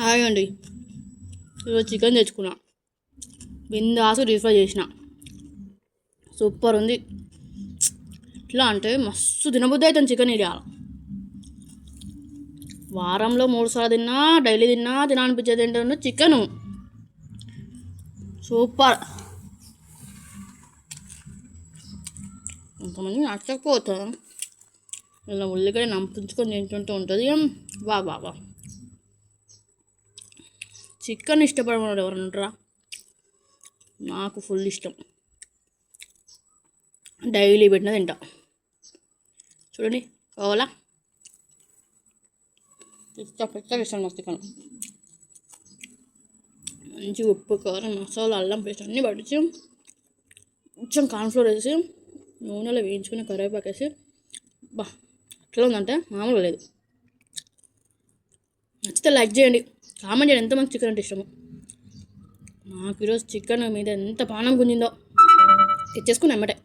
Hi అండి. ఈరోజు chicken తెచ్చుకున్నా. బిందాసు డీప్ ఫ్రై చేసిన. సూపర్ ఉంది. ఎట్లా అంటే మస్తు తినబుద్ధి అవుతుంది చికెన్. ఇది వారంలో 3 సార్లు తిన్నా, డైలీ తినాలనిపించేది ఏంటంటే చికెను. సూపర్. కొంతమంది నచ్చకపోతే ఇలా ఉల్లిగడ్డ నంపించుకొని తింటుంటూ ఉంటుంది. వా వా వా చికెన్ ఇష్టపడమన్నాడు ఎవరైనా ఉంటారా? నాకు ఫుల్ ఇష్టం. డైలీ పెట్టిన తింటా. చూడండి కావాలా పెద్దగా ఇష్టం నాకు చికెన్. మంచి ఉప్పు, కారం, మసాలా, అల్లం పేస్ట్ అన్నీ పట్టించి కొంచెం కార్న్ఫ్లోర్ వేసి నూనెలో వేయించుకుని కరివేపాకు వేసి బా ఎట్లా ఉందంటే మామూలుగా లేదు. నచ్చితే లైక్ చేయండి, కామెంట్ చేయండి ఎంతమంది చికెన్ అంటే ఇష్టము. నాకు ఈరోజు చికెన్ మీద ఎంత పానం గుంజిందో తెచ్చేసుకుని ఎమ్మటే.